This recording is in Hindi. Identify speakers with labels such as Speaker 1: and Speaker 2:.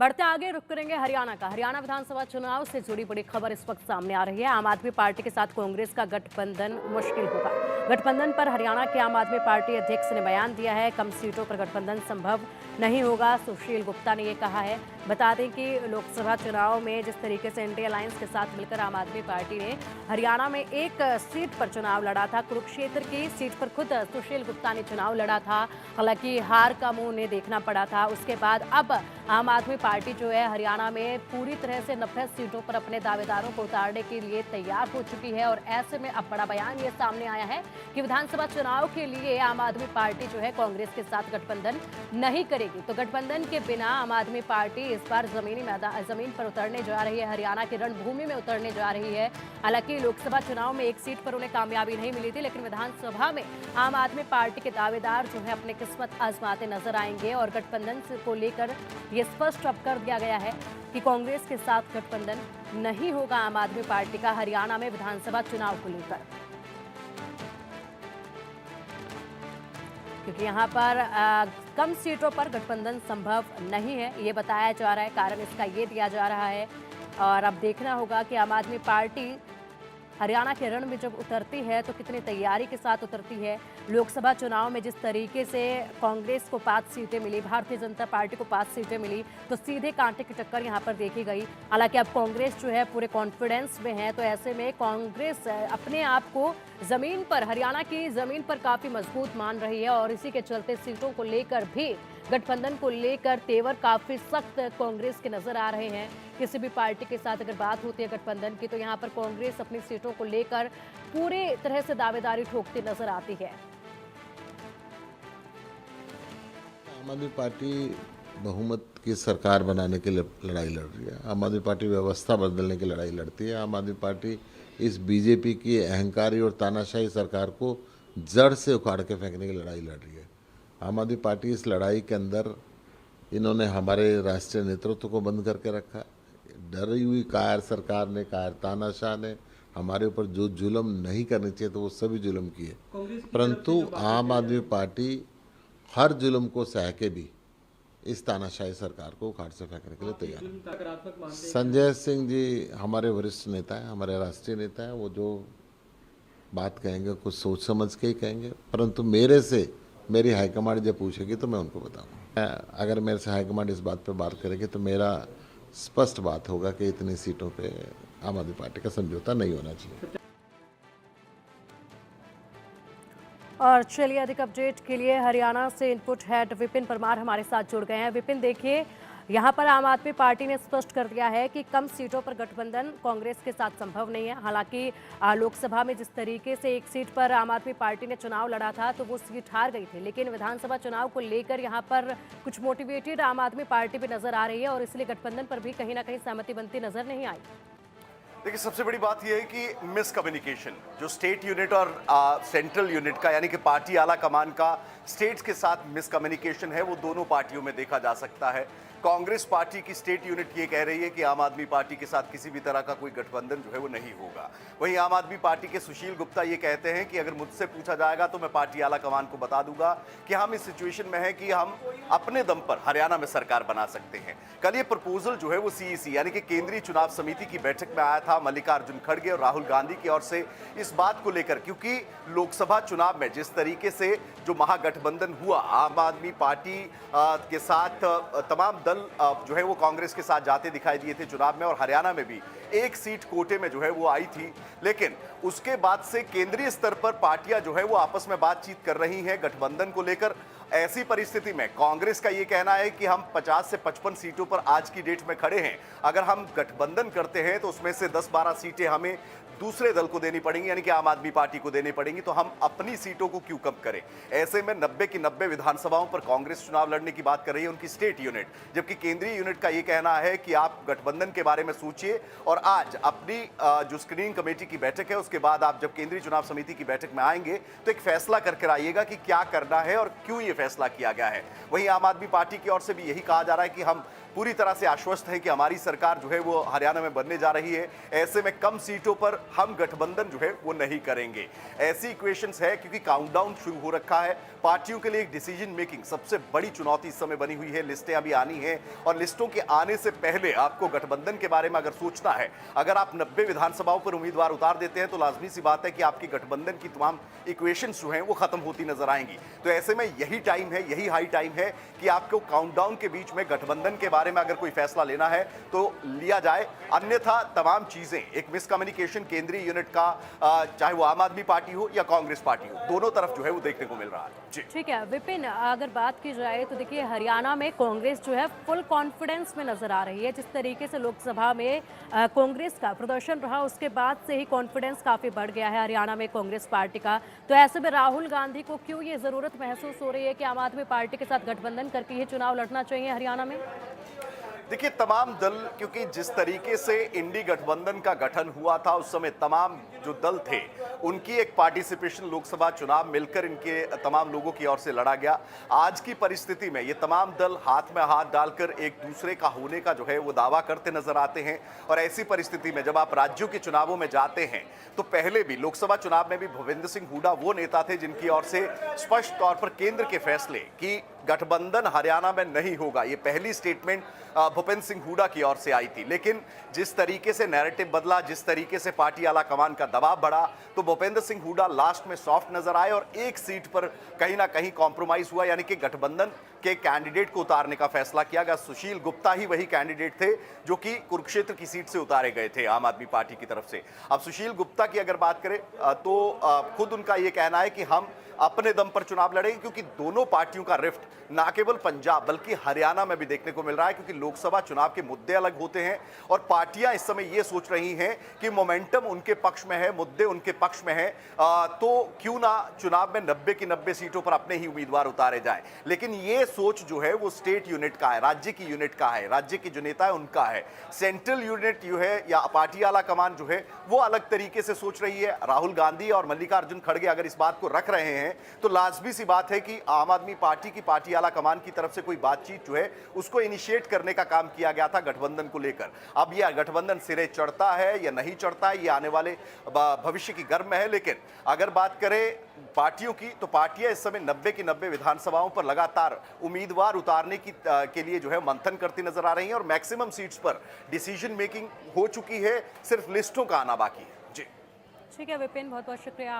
Speaker 1: बढ़ते आगे रुख करेंगे हरियाणा का। हरियाणा विधानसभा चुनाव से जुड़ी बड़ी खबर इस वक्त सामने आ रही है। आम आदमी पार्टी के साथ कांग्रेस का गठबंधन मुश्किल होगा। गठबंधन पर हरियाणा के आम आदमी पार्टी अध्यक्ष ने बयान दिया है। कम सीटों पर गठबंधन संभव नहीं होगा, सुशील गुप्ता ने ये कहा है। बता दें कि लोकसभा चुनाव में जिस तरीके से इंडिया अलायंस के साथ मिलकर आम आदमी पार्टी ने हरियाणा में एक सीट पर चुनाव लड़ा था, कुरुक्षेत्र की सीट पर खुद सुशील गुप्ता ने चुनाव लड़ा था। हालांकि हार का मुंह उन्हें देखना पड़ा था। उसके बाद अब आम आदमी पार्टी जो है हरियाणा में पूरी तरह से 90 सीटों पर अपने दावेदारों को उतारने के लिए तैयार हो चुकी है। और ऐसे में अब बड़ा बयान ये सामने आया है कि विधानसभा चुनाव के लिए आम आदमी पार्टी जो है कांग्रेस के साथ गठबंधन नहीं करेगी। तो गठबंधन के बिना आम आदमी पार्टी इस बार जमीन पर उतरने जा रही है, हरियाणा की रणभूमि में उतरने जा रही है। हालांकि लोकसभा चुनाव में एक सीट पर उन्हें कामयाबी नहीं मिली थी, लेकिन विधानसभा में आम आदमी पार्टी के दावेदार जो है अपनी किस्मत आजमाते नजर आएंगे। और गठबंधन को लेकर ये स्पष्ट अब कर दिया गया है कि कांग्रेस के साथ गठबंधन नहीं होगा आम आदमी पार्टी का हरियाणा में विधानसभा चुनाव को लेकर, क्योंकि यहां पर कम सीटों पर गठबंधन संभव नहीं है, ये बताया जा रहा है। कारण इसका ये दिया जा रहा है। और अब देखना होगा कि आम आदमी पार्टी हरियाणा के रण में जब उतरती है तो कितनी तैयारी के साथ उतरती है। लोकसभा चुनाव में जिस तरीके से कांग्रेस को 5 सीटें मिली, भारतीय जनता पार्टी को 5 सीटें मिली, तो सीधे कांटे की टक्कर यहां पर देखी गई। हालांकि अब कांग्रेस जो है पूरे कॉन्फिडेंस में है, तो ऐसे में कांग्रेस अपने आप को जमीन पर, हरियाणा की जमीन पर काफी मजबूत मान रही है। और इसी के चलते सीटों को लेकर भी, गठबंधन को लेकर तेवर काफी सख्त कांग्रेस के नजर आ रहे हैं। किसी भी पार्टी के साथ अगर बात होती है गठबंधन की, तो यहाँ पर कांग्रेस अपनी सीटों को लेकर पूरी तरह से दावेदारी ठोकती नजर आती है।
Speaker 2: आम आदमी पार्टी बहुमत की सरकार बनाने के लिए लड़ाई लड़ रही है। आम आदमी पार्टी व्यवस्था बदलने की लड़ाई लड़ती है। आम आदमी पार्टी इस बीजेपी की अहंकारी और तानाशाही सरकार को जड़ से उखाड़ के फेंकने की लड़ाई लड़ रही है। आम आदमी पार्टी इस लड़ाई के अंदर इन्होंने हमारे राष्ट्रीय नेतृत्व को बंद करके रखा। डरी हुई कायर सरकार ने, कायर तानाशाह ने हमारे ऊपर जो जुल्म नहीं करने चाहिए तो वो सभी जुल्म किए, परंतु आम आदमी पार्टी हर जुल्म को सह के भी इस तानाशाही सरकार को उखाड़ से फेंकने के लिए तैयार है। संजय सिंह जी हमारे वरिष्ठ नेता हैं, हमारे राष्ट्रीय नेता हैं। वो जो बात कहेंगे कुछ सोच समझ के ही कहेंगे, परंतु मेरे से मेरी हाईकमांड जब पूछेगी तो मैं उनको बताऊंगा। अगर मेरे से हाईकमांड इस बात पे बात करेगी तो मेरा स्पष्ट बात होगा कि इतनी सीटों पे आम आदमी पार्टी का समझौता नहीं होना चाहिए।
Speaker 1: और चलिए अधिक अपडेट के लिए हरियाणा से इनपुट हेड विपिन परमार हमारे साथ जुड़ गए हैं। विपिन, देखिए यहाँ पर आम आदमी पार्टी ने स्पष्ट कर दिया है कि कम सीटों पर गठबंधन कांग्रेस के साथ संभव नहीं है। हालांकि लोकसभा में जिस तरीके से एक सीट पर आम आदमी पार्टी ने चुनाव लड़ा था तो वो सीट हार गई थी, लेकिन विधानसभा चुनाव को लेकर यहाँ पर कुछ मोटिवेटेड आम आदमी पार्टी भी नजर आ रही है और इसलिए गठबंधन पर भी कहीं ना कहीं सहमति बनती नजर नहीं आई।
Speaker 3: देखिए, सबसे बड़ी बात यह है कि मिसकम्युनिकेशन जो स्टेट यूनिट और सेंट्रल यूनिट का, यानी कि पार्टी आला कमान का स्टेट्स के साथ मिसकम्युनिकेशन है, वो दोनों पार्टियों में देखा जा सकता है। कांग्रेस पार्टी की स्टेट यूनिट ये कह रही है कि आम आदमी पार्टी के साथ किसी भी तरह का कोई गठबंधन जो है वो नहीं होगा। वहीं आम आदमी पार्टी के सुशील गुप्ता ये कहते हैं कि अगर मुझसे पूछा जाएगा तो मैं पार्टी आला कमान को बता दूंगा कि हम इस सिचुएशन में हैं कि हम अपने दम पर हरियाणा में सरकार बना सकते हैं। कल ये प्रपोजल जो है वो सीईसी यानी कि केंद्रीय चुनाव समिति की बैठक में आया था मल्लिकार्जुन खड़गे और राहुल गांधी की ओर से इस बात को लेकर, क्योंकि लोकसभा चुनाव में जिस तरीके से जो महागठबंधन हुआ, आम आदमी पार्टी के साथ तमाम दल जो है वो कांग्रेस के साथ जाते दिखाई दिए थे चुनाव में, और हरियाणा में भी एक सीट कोटे में जो है वो आई थी। लेकिन उसके बाद से केंद्रीय स्तर पर पार्टियां जो है वो आपस में बातचीत कर रही हैं गठबंधन को लेकर। ऐसी परिस्थिति में कांग्रेस का ये कहना है कि हम 50 से 55 सीटों पर आज की डेट में खड़े हैं। अगर हम गठबंधन करते हैं तो उसमें से 10-12 सीटें हमें दूसरे दल को देनी पड़ेंगी, यानी कि आम आदमी पार्टी को देनी पड़ेंगी, तो हम अपनी सीटों को क्यों कम करें। ऐसे में 90 की 90 विधानसभाओं पर कांग्रेस चुनाव लड़ने की बात कर रही है उनकी स्टेट यूनिट, जबकि केंद्रीय यूनिट का यह कहना है कि आप गठबंधन के बारे में सोचिए और आज अपनी जो स्क्रीनिंग कमेटी की बैठक है उसके बाद आप जब केंद्रीय चुनाव समिति की बैठक में आएंगे तो एक फैसला करके आइएगा कि क्या करना है और क्यों ये फैसला किया गया है। वहीं आम आदमी पार्टी की ओर से भी यही कहा जा रहा है कि हम पूरी तरह से आश्वस्त हैं कि हमारी सरकार जो है वो हरियाणा में बनने जा रही है। ऐसे में कम सीटों पर हम गठबंधन जो है वो नहीं करेंगे। ऐसी इक्वेशंस है क्योंकि काउंटडाउन शुरू हो रखा है। पार्टियों के लिए एक डिसीजन मेकिंग सबसे बड़ी चुनौती इस समय बनी हुई है। लिस्टें अभी आनी है और लिस्टों के आने से पहले आपको गठबंधन के बारे में अगर सोचना है, अगर आप 90 विधानसभाओं पर उम्मीदवार उतार देते हैं तो लाजमी सी बात है कि आपकी गठबंधन की तमाम इक्वेशंस जो हैं वो खत्म होती नजर आएंगी। तो ऐसे में यही टाइम है, यही हाई टाइम है कि आपको काउंटडाउन के बीच में गठबंधन के बारे में अगर कोई फैसला लेना है तो लिया जाए। अन्यथा तमाम चीजें, एक मिसकम्युनिकेशन केंद्रीय यूनिट का, चाहे वो आम आदमी पार्टी हो या कांग्रेस पार्टी हो, दोनों तरफ जो है वो देखने को मिल रहा है। जी
Speaker 1: ठीक है विपिन, अगर बात की जाए तो देखिए हरियाणा में कांग्रेस जो है फुल कॉन्फिडेंस में नजर आ रही है। जिस तरीके से लोकसभा में कांग्रेस का प्रदर्शन रहा उसके बाद से ही कॉन्फिडेंस काफी बढ़ गया है हरियाणा में कांग्रेस पार्टी का। तो ऐसे में राहुल गांधी को क्यों ये जरूरत महसूस हो रही है कि आम आदमी पार्टी के साथ गठबंधन करके ये चुनाव लड़ना चाहिए हरियाणा में?
Speaker 3: देखिए, तमाम दल, क्योंकि जिस तरीके से इंडी गठबंधन का गठन हुआ था उस समय तमाम जो दल थे उनकी एक पार्टिसिपेशन लोकसभा चुनाव मिलकर इनके तमाम लोगों की ओर से लड़ा गया। आज की परिस्थिति में ये तमाम दल हाथ में हाथ डालकर एक दूसरे का होने का जो है वो दावा करते नजर आते हैं। और ऐसी परिस्थिति में जब आप राज्यों के चुनावों में जाते हैं तो पहले भी लोकसभा चुनाव में भी भूपेंद्र सिंह हुड्डा वो नेता थे जिनकी ओर से स्पष्ट तौर पर केंद्र के फैसले कि गठबंधन हरियाणा में नहीं होगा, ये पहली स्टेटमेंट भूपेंद्र सिंह हुड्डा की ओर से आई थी। लेकिन जिस तरीके से नैरेटिव बदला, जिस तरीके से पार्टी आला कमान का दबाव बढ़ा, तो भूपेंद्र सिंह हुड्डा लास्ट में सॉफ्ट नजर आए और एक सीट पर कहीं ना कहीं कॉम्प्रोमाइज हुआ, यानी कि गठबंधन के कैंडिडेट को उतारने का फैसला किया गया। सुशील गुप्ता ही वही कैंडिडेट थे जो कि कुरुक्षेत्र की सीट से उतारे गए थे आम आदमी पार्टी की तरफ से। अब सुशील गुप्ता की अगर बात करें तो खुद उनका यह कहना है कि हम अपने दम पर चुनाव लड़ेंगे, क्योंकि दोनों पार्टियों का रिफ्ट ना केवल पंजाब बल्कि हरियाणा में भी देखने को मिल रहा है, क्योंकि लोकसभा चुनाव के मुद्दे अलग होते हैं और पार्टियां इस समय यह सोच रही हैं कि मोमेंटम उनके पक्ष में है, मुद्दे उनके पक्ष में है, तो क्यों ना चुनाव में 90 की 90 सीटों पर अपने ही उम्मीदवार उतारे जाएं। लेकिन यह सोच जो है वो स्टेट यूनिट का है, राज्य की यूनिट का है, राज्य के जो नेता है उनका है। सेंट्रल यूनिट जो है या पार्टी आला कमान जो है वो अलग तरीके से सोच रही है। राहुल गांधी और मल्लिकार्जुन खड़गे अगर इस बात को रख रहे हैं तो लाजमी सी बात है कि आम आदमी पार्टी की पार्टी आला कमान की तरफ से कोई बातचीत जो है उसको इनिशिएट करने का काम किया गया था गठबंधन को लेकर। अब यह गठबंधन सिरे चढ़ता है या नहीं चढ़ता है, ये आने वाले भविष्य की गर्म में है। लेकिन अगर बात करें पार्टियों की तो पार्टियां इस समय 90 की 90 विधानसभाओं पर लगातार उम्मीदवार उतारने के लिए जो है मंथन करती नजर आ रही हैं और मैक्सिमम सीट्स पर डिसीजन मेकिंग हो चुकी है, सिर्फ लिस्टों का आना बाकी है। जी
Speaker 1: ठीक है विपिन, बहुत बहुत शुक्रिया आप